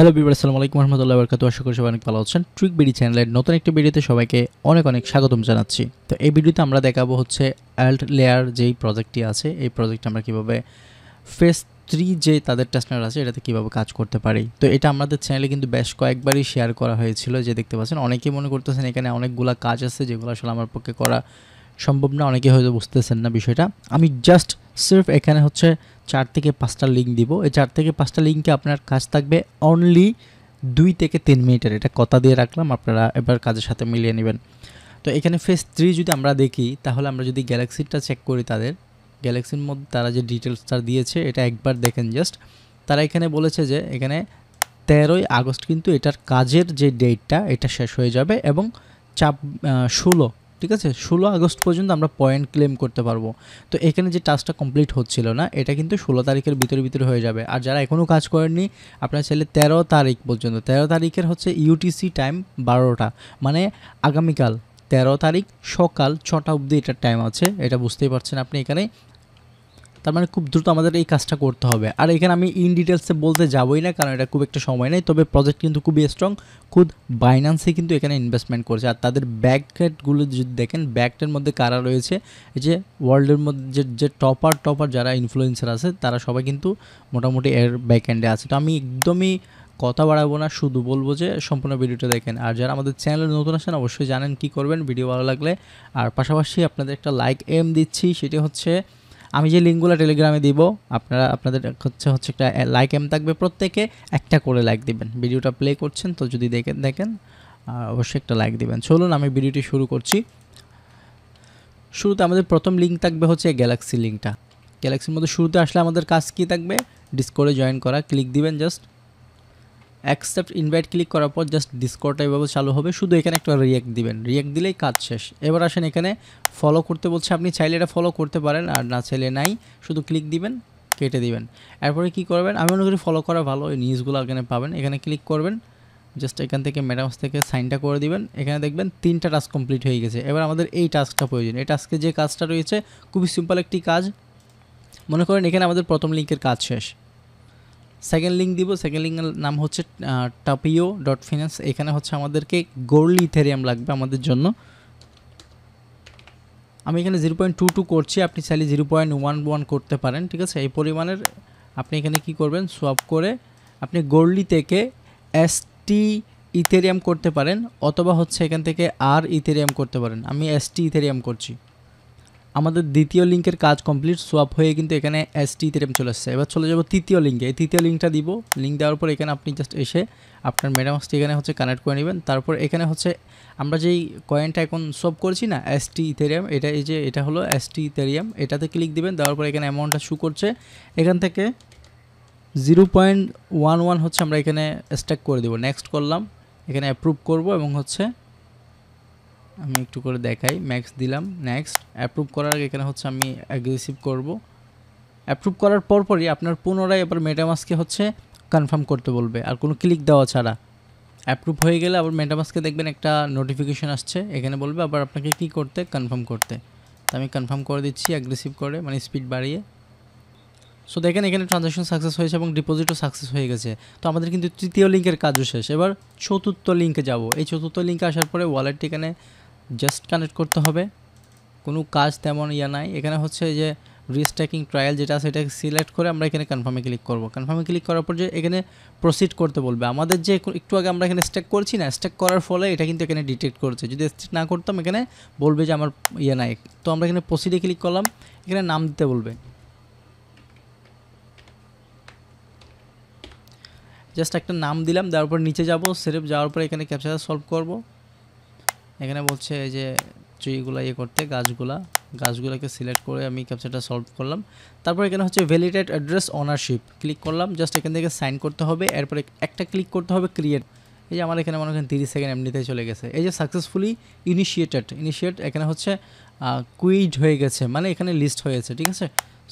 Hello viewers, আসসালামু আলাইকুম ওয়া রাহমাতুল্লাহি ওয়া বারাকাতুহু। আশা করি সবাই অনেক ভালো আছেন। ট্রিক বিডি চ্যানেলের নতুন একটি ভিডিওতে সবাইকে অনেক অনেক স্বাগতম জানাচ্ছি। তো এই ভিডিওতে আমরা দেখাবো হচ্ছে AltLayer যেই প্রজেক্টটি আছে, এই প্রজেক্টে আমরা কিভাবে ফেজ 3 যে তাদের টেস্টনেট আছে এটাতে কিভাবে কাজ করতে পারি। তো এটা আমাদের চ্যানেলে কিন্তু বেশ কয়েকবারই শেয়ার করা হয়েছিল, যে দেখতে পাচ্ছেন অনেকেই মনে করতেছেন এখানে অনেকগুলা কাজ আছে যেগুলো আসলে আমার পক্ষে করা সম্ভব না, অনেকে হয়তো বুঝতেছেন না বিষয়টা। আমি জাস্ট সির্ফ এখানে হচ্ছে 4 থেকে 5টা লিঙ্ক দিব। এই 4 থেকে 5টা লিঙ্কে আপনার কাজ থাকবে অনলি 2 থেকে 3 মিনিটের। এটা কথা দিয়ে রাখলাম, আপনারা এবার কাজের সাথে মিলিয়ে নেবেন। তো এখানে ফেজ 3 যদি আমরা দেখি, তাহলে আমরা যদি গ্যালাক্সিটা চেক করি, তাদের গ্যালাক্সির মধ্যে তারা যে ডিটেলসটা দিয়েছে এটা একবার দেখেন জাস্ট। তারা এখানে বলেছে যে এখানে 13ই আগস্ট কিন্তু এটার কাজের যে ডেটটা এটা শেষ হয়ে যাবে এবং 16, ঠিক আছে, 16 আগস্ট পর্যন্ত আমরা পয়েন্ট ক্লেম করতে পারবো। তো এখানে যে টাস্কটা কমপ্লিট হচ্ছিল না, এটা কিন্তু 16 তারিখের ভিতরে হয়ে যাবে। আর যারা এখনও কাজ করেননি, আপনার চাইলে 13 তারিখ পর্যন্ত, 13 তারিখের হচ্ছে ইউটিসি টাইম 12টা, মানে আগামীকাল 13 তারিখ সকাল 6টা অবধি এটার টাইম আছে। এটা বুঝতেই পারছেন আপনি এখানে। তার মানে খুব দ্রুত আমাদের এই কাজটা করতে হবে। আর এখানে আমি ইন ডিটেলসে বলতে যাবই না, কারণ এটা খুব একটা সময় নেই। তবে প্রজেক্ট কিন্তু খুবই স্ট্রং, খুদ বাইন্যান্সে কিন্তু এখানে ইনভেস্টমেন্ট করছে। আর তাদের ব্যাকটেটগুলো যদি দেখেন, ব্যাকটের মধ্যে কারা রয়েছে, এই যে ওয়ার্ল্ডের মধ্যে যে টপার যারা ইনফ্লুয়েন্সার আছে তারা সবাই কিন্তু মোটামুটি এর ব্যাকএন্ডে আছে। তো আমি একদমই কথা বাড়াবো না, শুধু বলবো যে সম্পূর্ণ ভিডিওটা দেখেন। আর যারা আমাদের চ্যানেলে নতুন আসেন অবশ্যই জানেন কি করবেন ভিডিও ভালো লাগলে। আর পাশাপাশি আপনাদের একটা লাইক দিচ্ছি, সেটি হচ্ছে আমি যে লিঙ্কগুলো টেলিগ্রামে দিব, আপনাদের হচ্ছে একটা লাইক থাকবে, প্রত্যেকে একটা করে লাইক দিবেন। ভিডিওটা প্লে করছেন তো যদি দেখেন অবশ্যই একটা লাইক দিবেন। চলুন আমি ভিডিওটি শুরু করছি। শুরুতে আমাদের প্রথম লিঙ্ক থাকবে হচ্ছে গ্যালাক্সি লিঙ্কটা। গ্যালাক্সির মধ্যে শুরুতে আসলে আমাদের কাজ কি থাকবে, ডিসকর্ডে জয়েন করা, ক্লিক দিবেন জাস্ট। অ্যাকসেপ্ট ইনভাইট ক্লিক করার পর জাস্ট ডিসকর্ডটা এভাবে চালু হবে। শুধু এখানে একটা রিয়াক্ট দিবেন, রিয়াক্ট দিলেই কাজ শেষ। এবার আসেন এখানে ফলো করতে বলছে, আপনি চাইলে এটা ফলো করতে পারেন, আর না চাইলে নাই, শুধু ক্লিক দিবেন, কেটে দিবেন। এরপরে কি করবেন, আমি মনে করি ফলো করা ভালো, এই নিউজগুলো এখানে পাবেন। এখানে ক্লিক করবেন, জাস্ট এখান থেকে মেটামাস থেকে সাইনটা করে দিবেন। এখানে দেখবেন 3টা টাস্ক কমপ্লিট হয়ে গেছে। এবার আমাদের এই টাস্কটা প্রয়োজন। এই টাস্কে যে কাজটা রয়েছে খুবই সিম্পল একটি কাজ। মনে করেন এখানে আমাদের প্রথম লিঙ্কের কাজ শেষ, সেকেন্ড লিঙ্ক দিব। সেকেন্ড লিঙ্কের নাম হচ্ছে tapio.finance। এখানে হচ্ছে আমাদেরকে গোল্ড ইথেরিয়াম লাগবে আমাদের জন্য। আমি এখানে 0.22 করছি, আপনি চাইলে 0.11 করতে পারেন, ঠিক আছে। এই পরিমাণের আপনি এখানে কি করবেন, সোয়াপ করে আপনি গোল্ডি থেকে এসটি ইথেরিয়াম করতে পারেন, অথবা হচ্ছে এখান থেকে আর ইথেরিয়াম করতে পারেন। আমি এসটি ইথেরিয়াম করছি। আমাদের দ্বিতীয় লিঙ্কের কাজ কমপ্লিট, সোয়াপ হয়ে কিন্তু এখানে এসটি ইথেরিয়াম চলে আসছে। এবার চলে যাব তৃতীয় লিঙ্কে। এই তৃতীয় লিঙ্কটা দিব। লিঙ্ক দেওয়ার পর এখানে আপনি জাস্ট এসে আপনার মেটামাস্কটি এখানে হচ্ছে কানেক্ট করে নেবেন। তারপর এখানে হচ্ছে আমরা যেই কয়েনটা এখন সোয়াপ করেছি না, এসটি ইথেরিয়াম, এটা এই যে এটা হলো এসটি ইথেরিয়াম, এটাতে ক্লিক দিবেন। দেওয়ার পর এখানে অ্যামাউন্টটা শো করছে। এখান থেকে 0.11 হচ্ছে আমরা এখানে স্ট্যাক করে দেবো। নেক্সট করলাম, এখানে অ্যাপ্রুভ করব এবং হচ্ছে আমি একটু করে দেখাই, ম্যাক্স দিলাম, নেক্সট। অ্যাপ্রুভ করার আগে এখানে হচ্ছে আমি অ্যাগ্রেসিভ করব। অ্যাপ্রুভ করার পরপরই আপনার পুনরায় এবার মেটামাস্কে হচ্ছে কনফার্ম করতে বলবে, আর কোনো ক্লিক দেওয়া ছাড়া। অ্যাপ্রুভ হয়ে গেলে আবার মেটামাস্কে দেখবেন একটা নোটিফিকেশন আসছে, এখানে বলবে আবার আপনাকে কি করতে, কনফার্ম করতে। তো আমি কনফার্ম করে দিচ্ছি অ্যাগ্রেসিভ করে, মানে স্পিড বাড়িয়ে। সো দেখেন এখানে ট্রানজাকশন সাকসেস হয়েছে এবং ডিপোজিটও সাকসেস হয়ে গেছে। তো আমাদের কিন্তু তৃতীয় লিঙ্কের কাজও শেষ। এবার চতুর্থ লিঙ্কে যাব। এই চতুর্থ লিঙ্কে আসার পরে ওয়ালেটটি এখানে জাস্ট কানেক্ট করতে হবে, কোনো কাজ তেমন নাই। এখানে হচ্ছে যে রিস্ট্যাকিং ট্রায়াল যেটা আছে এটাকে সিলেক্ট করে আমরা এখানে কনফার্মে ক্লিক করব। কনফার্মে ক্লিক করার পর যে এখানে প্রসিড করতে বলবে। আমাদের যে একটু আগে আমরা এখানে স্ট্যাক করছি না, স্ট্যাক করার ফলে এটা কিন্তু এখানে ডিটেক্ট করছে। যদি স্ট্যাক না করতাম এখানে বলবে যে আমার নাই। তো আমরা এখানে প্রসিডে ক্লিক করলাম, এখানে নাম দিতে বলবে। জাস্ট একটা নাম দিলাম, দেওয়ার পর নিচে যাব, সেরেপ যাওয়ার পর এখানে ক্যাপচাটা সলভ করব। এখানে বলছে এই যে ট্রিগুলো করতে, গাছগুলোকে সিলেক্ট করে আমি ক্যাপচাটা সলভ করলাম। তারপর এখানে হচ্ছে ভ্যালিডেট অ্যাড্রেস ওনারশিপ ক্লিক করলাম। জাস্ট এখান থেকে সাইন করতে হবে, এরপরে একটা ক্লিক করতে হবে ক্রিয়েট। এই যে আমার এখানে মনে করেন 30 সেকেন্ড এমনিতেই চলে গেছে। এই যে সাকসেসফুলি ইনিশিয়েট এখানে হচ্ছে কুইড হয়ে গেছে, মানে এখানে লিস্ট হয়েছে, ঠিক আছে।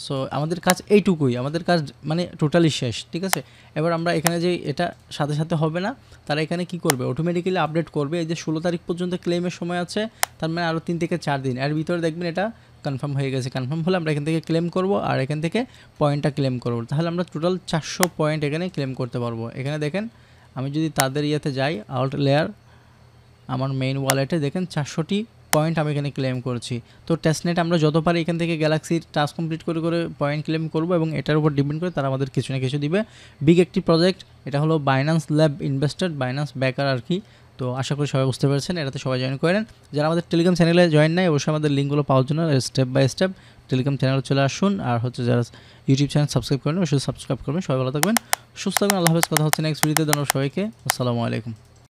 সো আমাদের কাজ এইটুকুই, আমাদের কাজ মানে টোটালি শেষ, ঠিক আছে। এবার আমরা এখানে যে এটা সাথে হবে না, তারা এখানে কি করবে, অটোমেটিক্যালি আপডেট করবে। এই যে 16 তারিখ পর্যন্ত ক্লেমের সময় আছে, তার মানে আরও 3 থেকে 4 দিন, এর ভিতরে দেখবেন এটা কনফার্ম হয়ে গেছে। কনফার্ম হলে আমরা এখান থেকে ক্লেম করব, আর এখান থেকে পয়েন্টটা ক্লেম করব। তাহলে আমরা টোটাল 400 পয়েন্ট এখানে ক্লেম করতে পারবো। এখানে দেখেন আমি যদি তাদের ইয়েতে যাই AltLayer আমার মেইন ওয়ালেটে দেখেন 400টি পয়েন্ট আমি এখানে ক্লেম করছি। তো টেস্টনেট আমরা যত পারি এখান থেকে গ্যালাক্সির টাস্ক কমপ্লিট করে করে পয়েন্ট ক্লেম করব এবং এটার উপর ডিপেন্ড করে তারা আমাদের কিছু না কিছু দিবে। বিগ একটি প্রজেক্ট, এটা হলো বাইন্যান্স ল্যাব ইনভেস্টেড, বাইন্যান্স ব্যাকার আর কি। তো আশা করি সবাই বুঝতে পেরেছেন, এটাতে সবাই জয়েন করেন। যারা আমাদের টেলিগ্রাম চ্যানেলে জয়েন নাই অবশ্যই আমাদের লিঙ্কগুলো পাওয়ার জন্য স্টেপ বাই স্টেপ টেলিগ্রাম চ্যানেলে চলে আসুন। আর হচ্ছে যারা ইউটিউব চ্যানেল সাবস্ক্রাইব করেন অবশ্যই সাবস্ক্রাইব করবেন। সবাই ভালো থাকবেন, সুস্থ থাকবেন, আল্লাহ হাফেজ। কথা হচ্ছে নেক্সট ভিডিওতে। ধন্যবাদ সবাইকে, আসসালামু আলাইকুম।